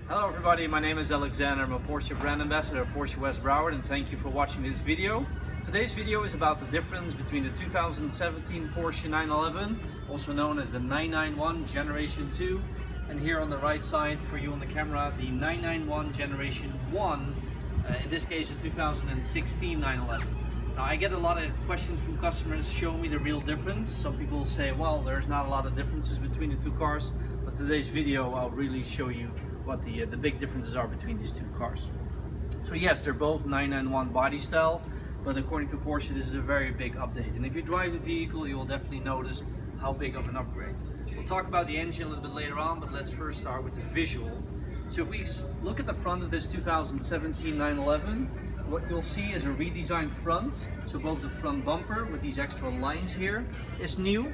Hello everybody, my name is Alexander. I'm a Porsche brand ambassador at Porsche West Broward, and thank you for watching this video. Today's video is about the difference between the 2017 Porsche 911, also known as the 991 Generation 2, and here on the right side for you on the camera, the 991 Generation 1, in this case the 2016 911. Now I get a lot of questions from customers, show me the real difference. Some people say, well, there's not a lot of differences between the two cars, but today's video I'll really show you what the big differences are between these two cars. So yes, they're both 991 body style, but according to Porsche this is a very big update. And if you drive the vehicle, you will definitely notice how big of an upgrade. We'll talk about the engine a little bit later on, but let's first start with the visual. So if we look at the front of this 2017 911, what you'll see is a redesigned front. So both the front bumper with these extra lines here is new.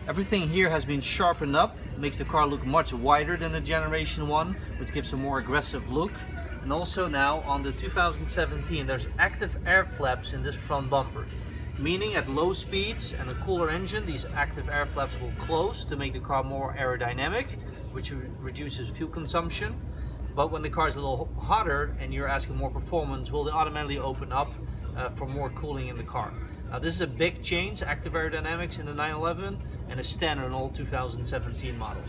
Everything here has been sharpened up, makes the car look much wider than the Generation 1, which gives a more aggressive look. And also now on the 2017 there's active air flaps in this front bumper, meaning at low speeds and a cooler engine these active air flaps will close to make the car more aerodynamic, which reduces fuel consumption. But when the car is a little hotter and you're asking more performance, will they automatically open up for more cooling in the car. Now this is a big change, active aerodynamics in the 911, and a standard in all 2017 models.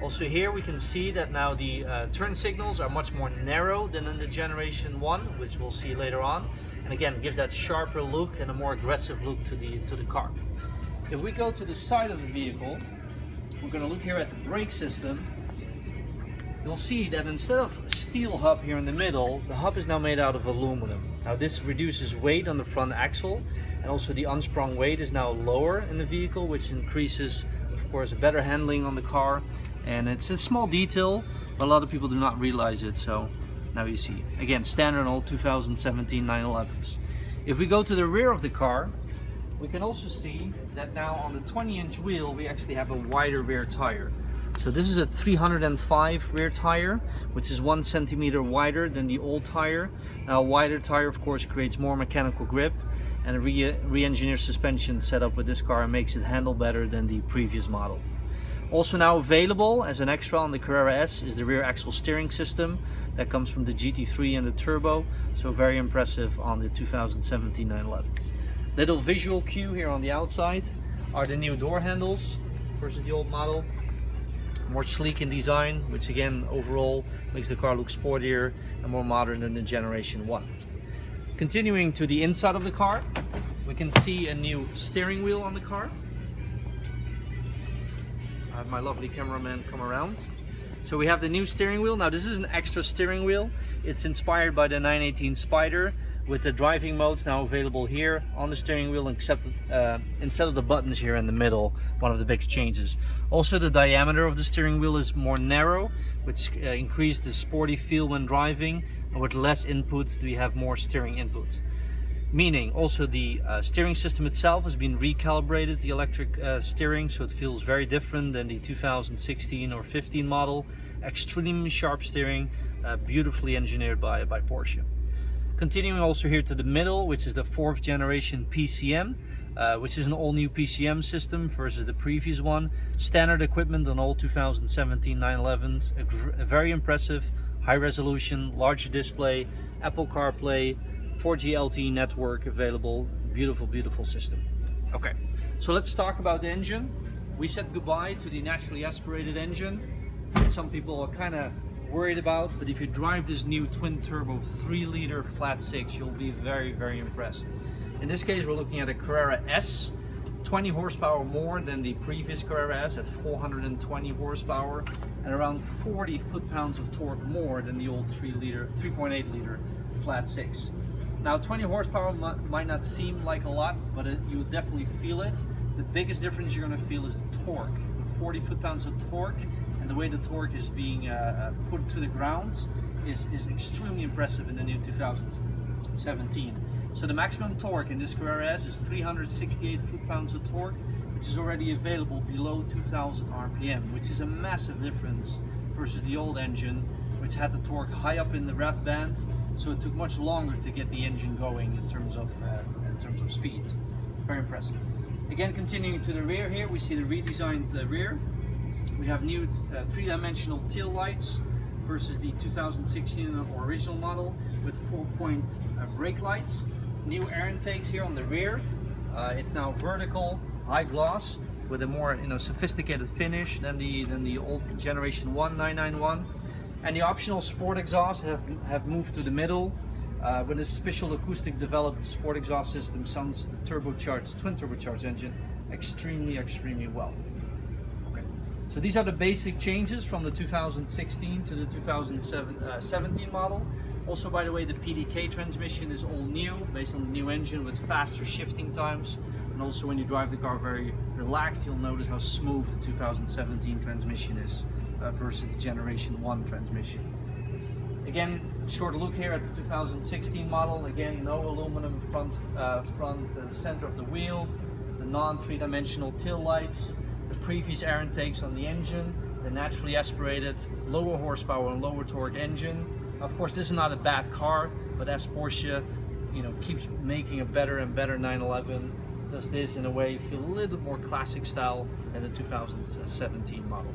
Also here we can see that now the turn signals are much more narrow than in the Generation 1, which we'll see later on. And again, gives that sharper look and a more aggressive look to the car. If we go to the side of the vehicle, we're going to look here at the brake system. You'll see that instead of a steel hub here in the middle, the hub is now made out of aluminum. Now this reduces weight on the front axle, and also the unsprung weight is now lower in the vehicle, which increases, of course, better handling on the car. And it's a small detail, but a lot of people do not realize it. So now you see, again, standard on all 2017 911s. If we go to the rear of the car, we can also see that now on the 20-inch wheel, we actually have a wider rear tire. So this is a 305 rear tire, which is 1 centimeter wider than the old tire. Now a wider tire of course creates more mechanical grip, and a re-engineered suspension setup with this car makes it handle better than the previous model. Also now available as an extra on the Carrera S is the rear axle steering system that comes from the GT3 and the Turbo, so very impressive on the 2017 911. Little visual cue here on the outside are the new door handles versus the old model. More sleek in design, which again overall makes the car look sportier and more modern than the Generation 1. Continuing to the inside of the car, we can see a new steering wheel on the car. I have my lovely cameraman come around. So we have the new steering wheel. Now this is an extra steering wheel. It's inspired by the 918 Spider, with the driving modes now available here on the steering wheel, except instead of the buttons here in the middle, one of the big changes. Also the diameter of the steering wheel is more narrow, which increased the sporty feel when driving, and with less input we have more steering input. Meaning also the steering system itself has been recalibrated, the electric steering, so it feels very different than the 2016 or 15 model. Extremely sharp steering, beautifully engineered by Porsche. Continuing also here to the middle, which is the 4th generation PCM, which is an all-new PCM system versus the previous one. Standard equipment on all 2017 911s, a very impressive, high resolution, large display, Apple CarPlay, 4G LTE network available, beautiful, beautiful system. Okay, so let's talk about the engine. We said goodbye to the naturally aspirated engine, which some people are kind of worried about, but if you drive this new twin turbo 3-liter flat 6, you'll be very, very impressed. In this case, we're looking at a Carrera S, 20 horsepower more than the previous Carrera S at 420 horsepower, and around 40 foot-pounds of torque more than the old 3.8 liter flat 6. Now 20 horsepower might not seem like a lot, but you would definitely feel it. The biggest difference you're going to feel is the torque. The 40 foot-pounds of torque, and the way the torque is being put to the ground is extremely impressive in the new 2017. So the maximum torque in this Carrera S is 368 foot-pounds of torque, which is already available below 2000 RPM, which is a massive difference versus the old engine, which had the torque high up in the rev band, so it took much longer to get the engine going in terms of speed. Very impressive. Again, continuing to the rear here, we see the redesigned rear. We have new three-dimensional tail lights versus the 2016 original model with 4-point brake lights. New air intakes here on the rear. It's now vertical, high gloss, with a more sophisticated finish than the old generation 1 991. And the optional sport exhaust have moved to the middle. With a special acoustic developed sport exhaust system, sounds the twin turbocharged engine extremely well. Okay. So these are the basic changes from the 2016 to the 2017 model. Also, by the way, the PDK transmission is all new, based on the new engine with faster shifting times. And also when you drive the car very relaxed, you'll notice how smooth the 2017 transmission is versus the generation 1 transmission. Again, short look here at the 2016 model. Again, no aluminum front center of the wheel, the non-three-dimensional tail lights, the previous air intakes on the engine, the naturally aspirated lower horsepower and lower torque engine. Of course, this is not a bad car, but as Porsche, keeps making a better and better 911, does this in a way feel a little bit more classic style than the 2017 model.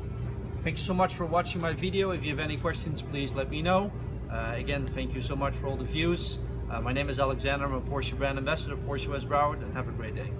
Thank you so much for watching my video. If you have any questions, please let me know. Again, thank you so much for all the views. My name is Alexander. I'm a Porsche brand ambassador, Porsche West Broward, and have a great day.